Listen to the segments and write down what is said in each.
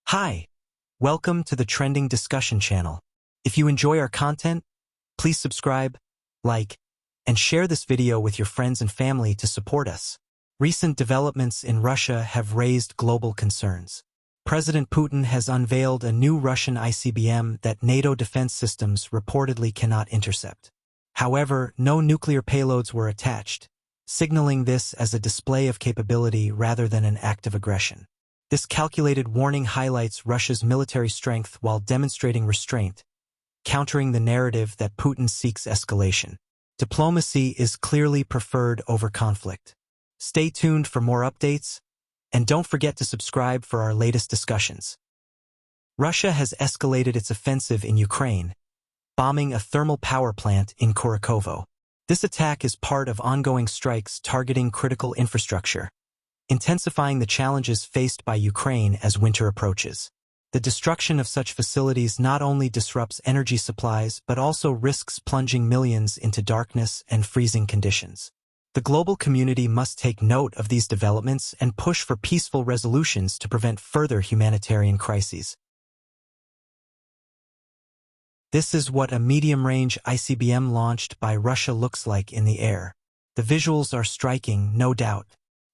Hi, welcome to the Trending Discussion channel. If you enjoy our content, please subscribe, like, and share this video with your friends and family to support us. Recent developments in Russia have raised global concerns. President Putin has unveiled a new Russian ICBM that NATO defense systems reportedly cannot intercept. However, no nuclear payloads were attached, signaling this as a display of capability rather than an act of aggression. This calculated warning highlights Russia's military strength while demonstrating restraint, countering the narrative that Putin seeks escalation. Diplomacy is clearly preferred over conflict. Stay tuned for more updates, and don't forget to subscribe for our latest discussions. Russia has escalated its offensive in Ukraine, bombing a thermal power plant in Kurakovo. This attack is part of ongoing strikes targeting critical infrastructure, intensifying the challenges faced by Ukraine as winter approaches. The destruction of such facilities not only disrupts energy supplies but also risks plunging millions into darkness and freezing conditions. The global community must take note of these developments and push for peaceful resolutions to prevent further humanitarian crises. This is what a medium-range ICBM launched by Russia looks like in the air. The visuals are striking, no doubt.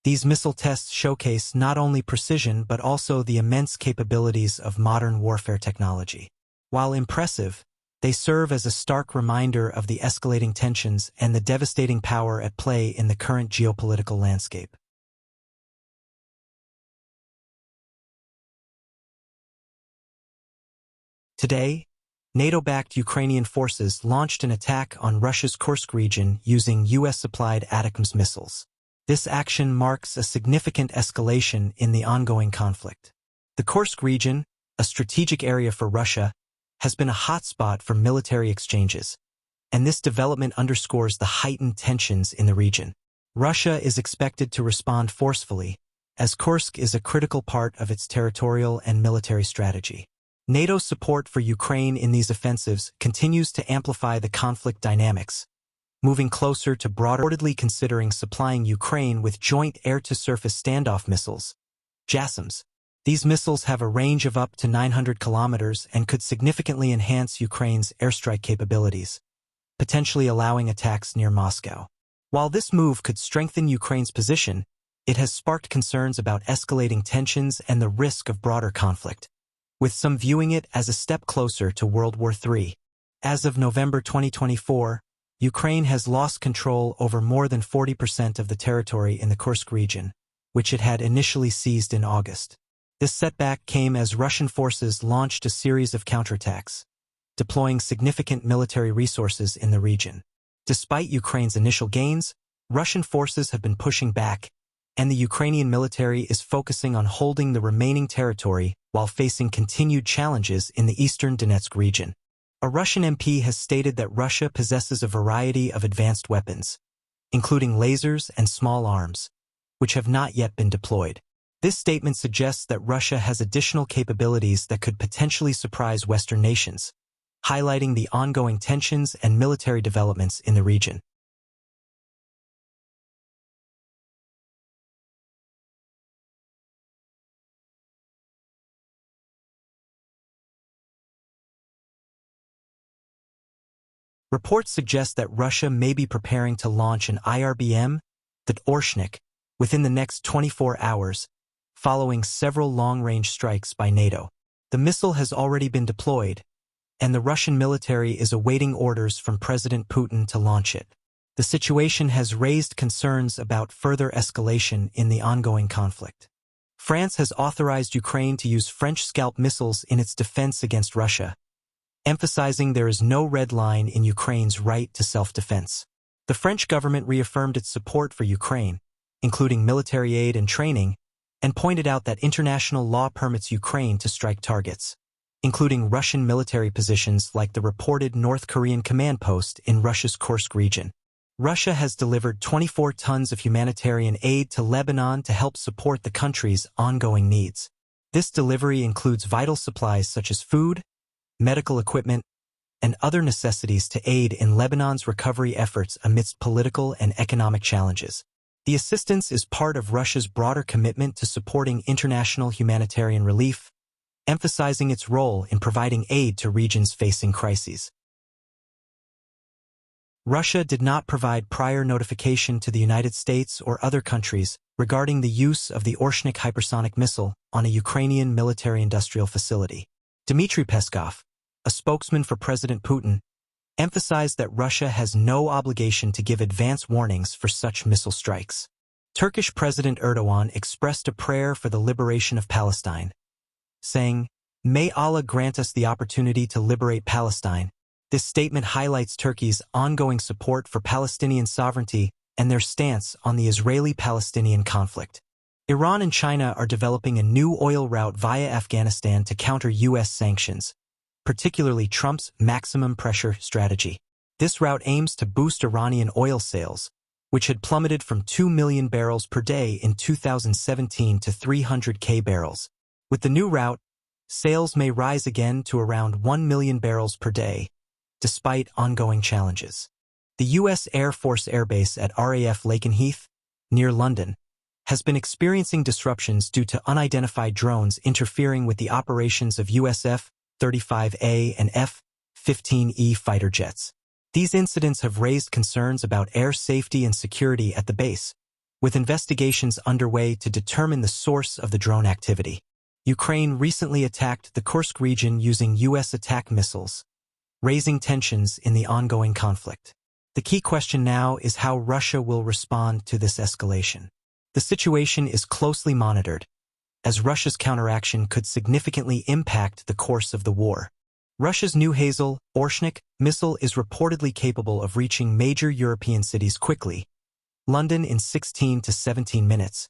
These missile tests showcase not only precision but also the immense capabilities of modern warfare technology. While impressive, they serve as a stark reminder of the escalating tensions and the devastating power at play in the current geopolitical landscape. Today, NATO-backed Ukrainian forces launched an attack on Russia's Kursk region using US-supplied ATACMS missiles. This action marks a significant escalation in the ongoing conflict. The Kursk region, a strategic area for Russia, has been a hotspot for military exchanges, and this development underscores the heightened tensions in the region. Russia is expected to respond forcefully, as Kursk is a critical part of its territorial and military strategy. NATO's support for Ukraine in these offensives continues to amplify the conflict dynamics, moving closer to reportedly considering supplying Ukraine with joint air-to-surface standoff missiles, JASSMs. These missiles have a range of up to 900 kilometers and could significantly enhance Ukraine's airstrike capabilities, potentially allowing attacks near Moscow. While this move could strengthen Ukraine's position, it has sparked concerns about escalating tensions and the risk of broader conflict, with some viewing it as a step closer to World War III. As of November 2024, Ukraine has lost control over more than 40% of the territory in the Kursk region, which it had initially seized in August. This setback came as Russian forces launched a series of counterattacks, deploying significant military resources in the region. Despite Ukraine's initial gains, Russian forces have been pushing back, and the Ukrainian military is focusing on holding the remaining territory while facing continued challenges in the eastern Donetsk region. A Russian MP has stated that Russia possesses a variety of advanced weapons, including lasers and small arms, which have not yet been deployed. This statement suggests that Russia has additional capabilities that could potentially surprise Western nations, highlighting the ongoing tensions and military developments in the region. Reports suggest that Russia may be preparing to launch an IRBM, the Orshnik, within the next 24 hours, following several long-range strikes by NATO. The missile has already been deployed, and the Russian military is awaiting orders from President Putin to launch it. The situation has raised concerns about further escalation in the ongoing conflict. France has authorized Ukraine to use French Scalp missiles in its defense against Russia, emphasizing there is no red line in Ukraine's right to self-defense. The French government reaffirmed its support for Ukraine, including military aid and training, and pointed out that international law permits Ukraine to strike targets, including Russian military positions like the reported North Korean command post in Russia's Kursk region. Russia has delivered 24 tons of humanitarian aid to Lebanon to help support the country's ongoing needs. This delivery includes vital supplies such as food, medical equipment, and other necessities to aid in Lebanon's recovery efforts amidst political and economic challenges. The assistance is part of Russia's broader commitment to supporting international humanitarian relief, emphasizing its role in providing aid to regions facing crises. Russia did not provide prior notification to the United States or other countries regarding the use of the Orshnik hypersonic missile on a Ukrainian military-industrial facility. Dmitry Peskov, a spokesman for President Putin, emphasized that Russia has no obligation to give advance warnings for such missile strikes. Turkish President Erdogan expressed a prayer for the liberation of Palestine, saying, "May Allah grant us the opportunity to liberate Palestine." This statement highlights Turkey's ongoing support for Palestinian sovereignty and their stance on the Israeli-Palestinian conflict. Iran and China are developing a new oil route via Afghanistan to counter U.S. sanctions, particularly Trump's maximum pressure strategy. This route aims to boost Iranian oil sales, which had plummeted from 2 million barrels per day in 2017 to 300,000 barrels. With the new route, sales may rise again to around 1 million barrels per day, despite ongoing challenges. The U.S. Air Force Airbase at RAF Lakenheath, near London, has been experiencing disruptions due to unidentified drones interfering with the operations of US F-35A and F-15E fighter jets. These incidents have raised concerns about air safety and security at the base, with investigations underway to determine the source of the drone activity. Ukraine recently attacked the Kursk region using U.S. attack missiles, raising tensions in the ongoing conflict. The key question now is how Russia will respond to this escalation. The situation is closely monitored, as Russia's counteraction could significantly impact the course of the war. Russia's new Hazel, Orshnik, missile is reportedly capable of reaching major European cities quickly: London in 16 to 17 minutes,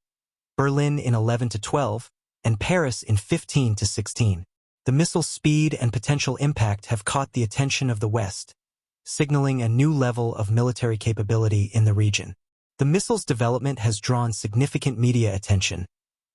Berlin in 11 to 12, and Paris in 15 to 16. The missile's speed and potential impact have caught the attention of the West, signaling a new level of military capability in the region. The missile's development has drawn significant media attention,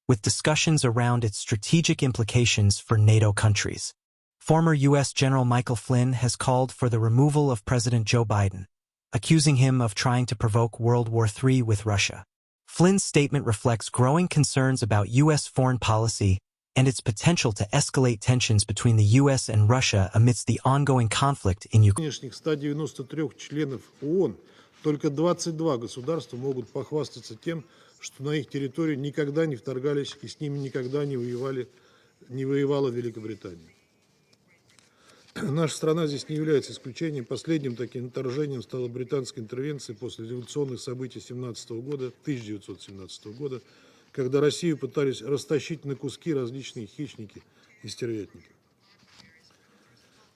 with discussions around its strategic implications for NATO countries. Former U.S. General Michael Flynn has called for the removal of President Joe Biden, accusing him of trying to provoke World War III with Russia. Flynn's statement reflects growing concerns about U.S. foreign policy and its potential to escalate tensions between the U.S. and Russia amidst the ongoing conflict in Ukraine. Нынешних 193 членов ООН только 22 государства могут похвастаться тем, что на их территорию никогда не вторгались и с ними никогда не воевала Великобритания. Наша страна здесь не является исключением. Последним таким вторжением стала британская интервенция после революционных событий 1917 года, когда Россию пытались растащить на куски различные хищники и стервятники.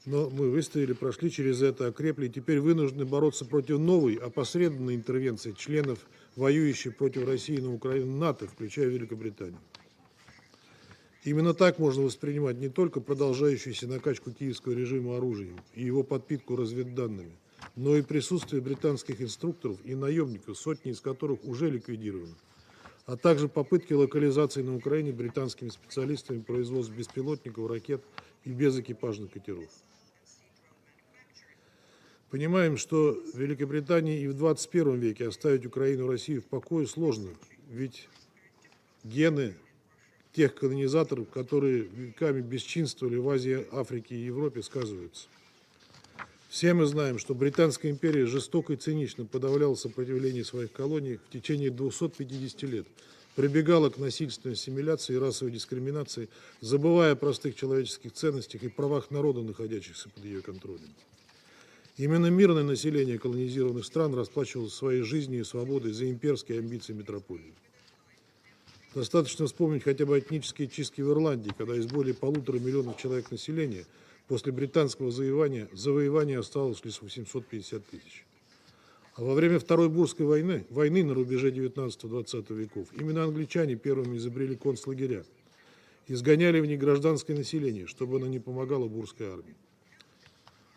Но мы выстояли, прошли через это, окрепли, и теперь вынуждены бороться против новой, опосредованной интервенции членов, воюющих против России на Украине НАТО, включая Великобританию. Именно так можно воспринимать не только продолжающуюся накачку киевского режима оружием и его подпитку разведданными, но и присутствие британских инструкторов и наемников, сотни из которых уже ликвидированы, а также попытки локализации на Украине британскими специалистами производств беспилотников, ракет и безэкипажных катеров. Понимаем, что Великобритании и в 21 веке оставить Украину и Россию в покое сложно, ведь гены тех колонизаторов, которые веками бесчинствовали в Азии, Африке и Европе, сказываются. Все мы знаем, что Британская империя жестоко и цинично подавляла сопротивление своих колоний в течение 250 лет, прибегала к насильственной ассимиляции и расовой дискриминации, забывая о простых человеческих ценностях и правах народа, находящихся под ее контролем. Именно мирное население колонизированных стран расплачивалось своей жизнью и свободой за имперские амбиции метрополии. Достаточно вспомнить хотя бы этнические чистки в Ирландии, когда из более 1,5 миллиона человек населения после британского завоевания осталось лишь 850 тысяч. А во время Второй Бурской войны на рубеже 19-20 веков, именно англичане первыми изобрели концлагеря, изгоняли в них гражданское население, чтобы оно не помогало бурской армии.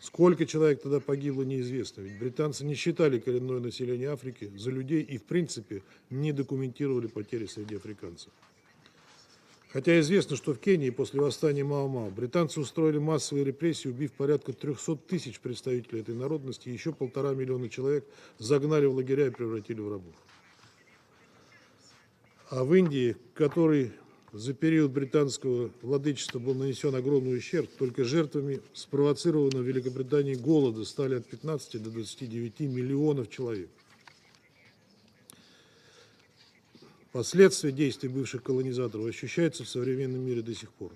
Сколько человек тогда погибло, неизвестно, ведь британцы не считали коренное население Африки за людей и, в принципе, не документировали потери среди африканцев. Хотя известно, что в Кении после восстания Мао-Мао британцы устроили массовые репрессии, убив порядка 300 тысяч представителей этой народности, и еще 1,5 миллиона человек загнали в лагеря и превратили в рабов. А в Индии, которой за период британского владычества был нанесен огромный ущерб, только жертвами спровоцированного в Великобритании голода стали от 15 до 29 миллионов человек. Последствия действий бывших колонизаторов ощущаются в современном мире до сих пор.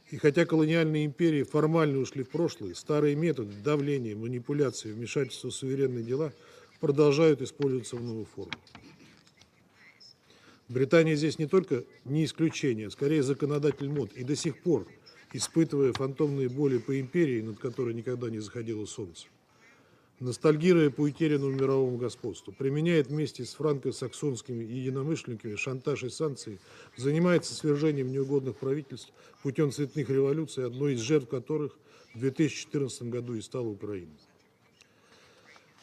И хотя колониальные империи формально ушли в прошлое, старые методы давления, манипуляции, вмешательства в суверенные дела продолжают использоваться в новых формах. Британия здесь не только не исключение, а скорее законодатель мод, и до сих пор, испытывая фантомные боли по империи, над которой никогда не заходило солнце, ностальгируя по утерянному мировому господству, применяет вместе с франко-саксонскими единомышленниками шантаж и санкции, занимается свержением неугодных правительств путем цветных революций, одной из жертв которых в 2014 году и стала Украина.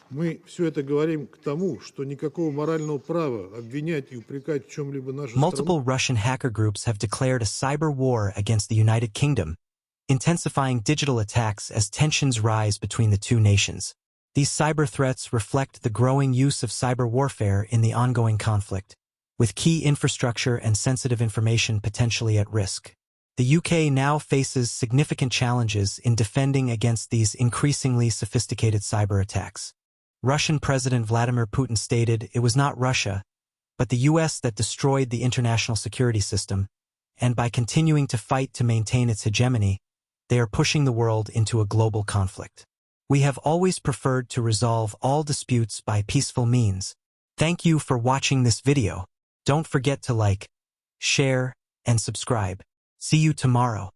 Мы все это говорим к тому, что никакого морального права обвинять и упрекать в чем-либо нашу Multiple страну. Russian hacker groups have declared a cyber war against the United Kingdom, intensifying digital attacks as tensions rise between the two nations. These cyber threats reflect the growing use of cyber warfare in the ongoing conflict, with key infrastructure and sensitive information potentially at risk. The UK now faces significant challenges in defending against these increasingly sophisticated cyber attacks. Russian President Vladimir Putin stated it was not Russia, but the US that destroyed the international security system, and by continuing to fight to maintain its hegemony, they are pushing the world into a global conflict. We have always preferred to resolve all disputes by peaceful means. Thank you for watching this video. Don't forget to like, share, and subscribe. See you tomorrow.